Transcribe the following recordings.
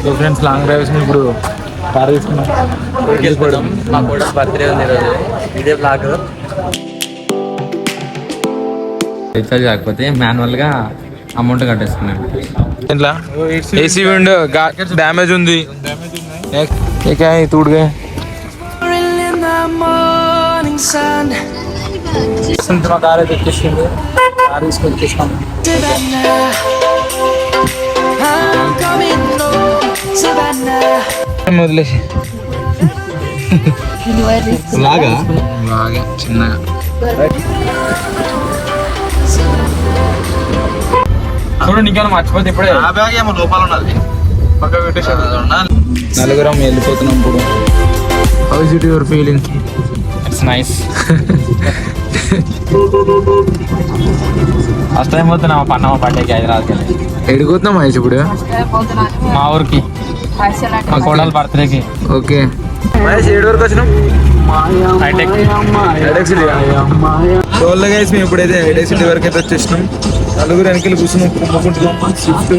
So friends long drives ఇప్పుడు car తీసుకున్నాం. మా కూడా బర్త్డే ఉంది ఈరోజు. ఇదే బ్లాగ్ రీఛార్జ్ కాకపోతే మాన్యువల్గా అమౌంట్ కట్టేసుకున్నాను. ఇంట్లో ఏసీ విండో డ్యామేజ్ ఉంది. తూడుగా మా కార్ అయితే వచ్చేసింది. కార్ తీసుకొచ్చేస్తాం. వదిలేసి లాగా చిన్నగా చూడు. నీకేమైనా మర్చిపోతే ఇప్పుడే లోపల ఉన్నది పక్క పెట్టేసి నలుగురం వెళ్ళిపోతున్నాం. ఇప్పుడు how is it your feeling? It's nice. First time పోతున్నా పన్నమ్మ బర్త్డేకి హైదరాబాద్కి. ఎడిపోతున్నాం మహేష్ ఇప్పుడు? మా ఊరికి, మా కోడలు బర్త్డేకి. ఓకే మహేష్, 7 వరకు వచ్చినాం. గైస్ మేము ఇప్పుడైతే హైటెక్ సిటీ వరకు అయితే వచ్చేసినాం. నలుగురు వెనకలు కూర్చున్నాం, కుమ్ముకుంటున్నాం. షిఫ్ట్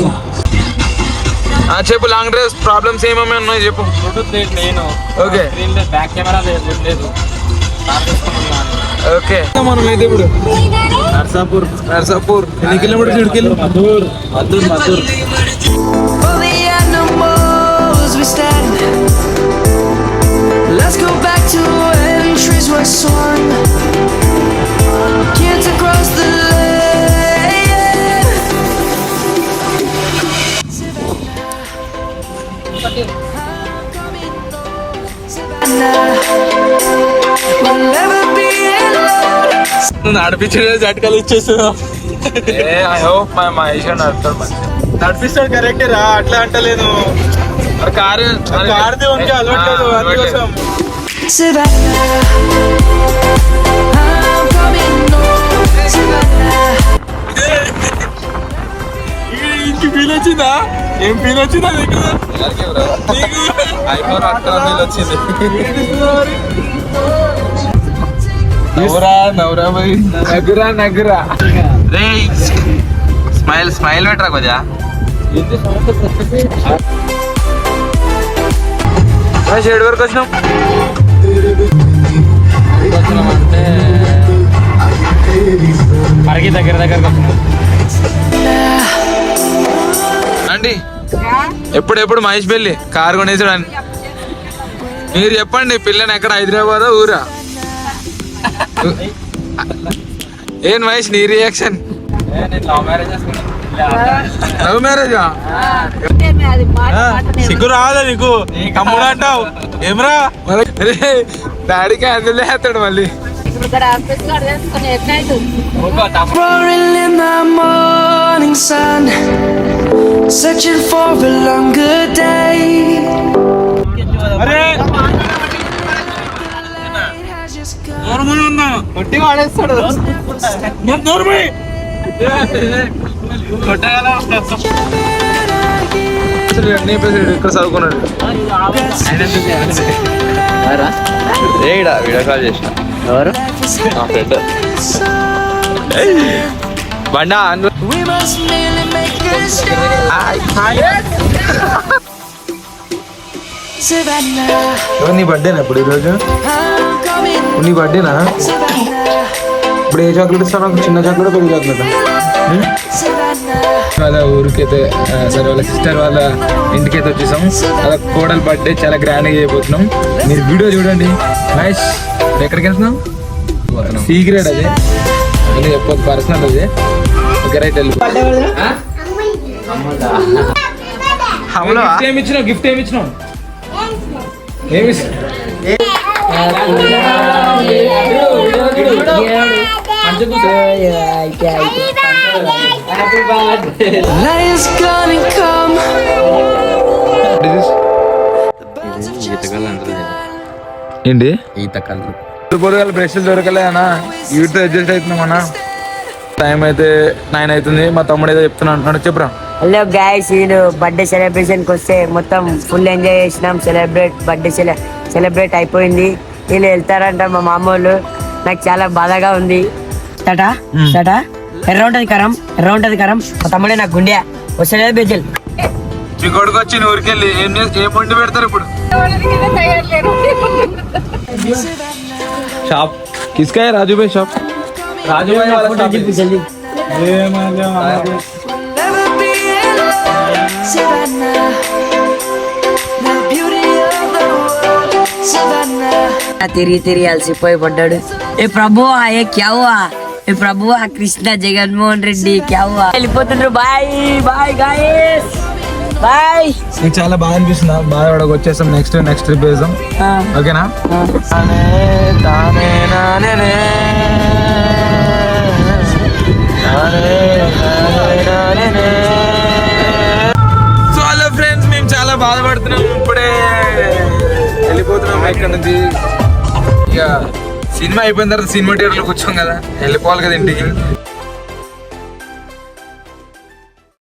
చెప్పు. లాంగ్ డ్రైవ్ ప్రాబ్లమ్స్ ఏమేమి ఉన్నాయి చెప్పు. ఓకే ఓకే మనం అయితే ఇప్పుడు నర్సాపూర్ ఎన్ని kilometres? 7 kilometres. Maddur. Let's go back to when trees were swung. Kids across the lane. We'll never be alone. నడిపించే జట్కాలు ఇచ్చేస్తున్నా. ఐ హోప్ మా మహేష్ నడుపుతాడు మంచిగా. నడిపిస్తాడు కరెక్టే రా, అట్లా అంటలేను. కారు అలవాట్లేదు అందుకోసం. ఇంటికి ఫీల్ వచ్చిందా? ఏం ఫీల్ వచ్చిందా నీకు? వచ్చింది. నగురా రే. స్మైల్ పెట్టరా కొద్దిగా. షేడ్ వరకు వచ్చినాం అంటే మరికి దగ్గరకు వచ్చినాం అండి. ఎప్పుడు మహేష్ పెళ్ళి కారు కొనేసాడు అని మీరు చెప్పండి. పిల్లని ఎక్కడ, హైదరాబాదా ఊరా? ఏం మహేష్ నీ రియాక్షన్? లవ్ మ్యారేజా? సిగ్గు రాదా నీకు? తమ్ముడు అంటావు ఏమరా? డాడీకి అందులో వేస్తాడు మళ్ళీ. కొట్టి వాడేస్తాడు. ఇక్కడ చదువుకున్నాడు. వీడియో కాల్ చేసిన ఎవరు? నా ఫ్రెండ్ బండా. నీ బర్త్డేనా ఇప్పుడు ఈరోజు? నీ బర్త్డేనా? ఇప్పుడు ఏ చాక్లెట్ ఇస్తాను? చిన్న చాక్లెట్, పెద్ద చాక్లెట్? వాళ్ళ ఊరికైతే సరే వాళ్ళ సిస్టర్ వాళ్ళ ఇంటికైతే వచ్చేసాం. అలా కోడలు బర్త్డే చాలా గ్రాండ్గా చేయబోతున్నాం. మీరు వీడియో చూడండి. మహేష్ ఎక్కడికి వెళ్తున్నాం? సీక్రెట్ అది, అది చెప్పదు, పర్సనల్ అది. ఓకే రైట్ వెళ్ళి. ఏమి ఇచ్చినావు? గిఫ్ట్ ఏమి ఇచ్చినావు? ఏమి ఏంటి ఈత కళ్ళు పొరగాలి బ్రష్లు దొరకలేదన్నా. వీటితో అడ్జస్ట్ అవుతున్నామన్నా. టైం అయితే 9 అవుతుంది. మా తమ్ముడు ఏదో చెప్తున్నా అంటున్నాడు, చెప్పురా. హలో గైస్, వీడు బర్త్డే సెలబ్రేషన్కి వస్తే మొత్తం ఫుల్ ఎంజాయ్ చేసినాం. బర్త్డే సెలబ్రేట్ అయిపోయింది. వీళ్ళు వెళ్తారంట మా మామూలు. నాకు చాలా బాధగా ఉంది. టాటా టాటా. ఎర్ర ఉంటది కరం మా తమ్ముడే నాకు గుండె వస్తలేదు బెజ్జల్. మీ కొడుకు వచ్చి ఊరికెళ్ళి ఏం వండి పెడతారు ఇప్పుడు షాప్ కిస్కాయ రాజుభాయ్ షాప్ రాజుభాయ్ వాళ్ళ షాప్ ఇది. జల్దీ తిరిగి తిరిగి అలసిపోయి పడ్డాడు. ఏ ప్రభువా ఏ క్యా హువా ఏ ప్రభువా కృష్ణ జగన్మోహన్ రెడ్డి క్యా హువా వెళ్ళిపోతుండ్రు. Bye bye guys bye. నీకు చాలా బాగా అనిపిస్తుందా? బాగా వాడకు వచ్చేస్తాం. నెక్స్ట్ ట్రిప్ వేద్దాం ఓకేనా? సో హలో ఫ్రెండ్స్, మేము చాలా బాధపడుతున్నాం. ఇప్పుడే వెళ్ళిపోతున్నాం ఇక్కడ నుంచి. ఇక సినిమా అయిపోయిన తర్వాత సినిమా థియేటర్లో కూర్చోం కదా, వెళ్ళిపోవాలి కదా ఇంటికి.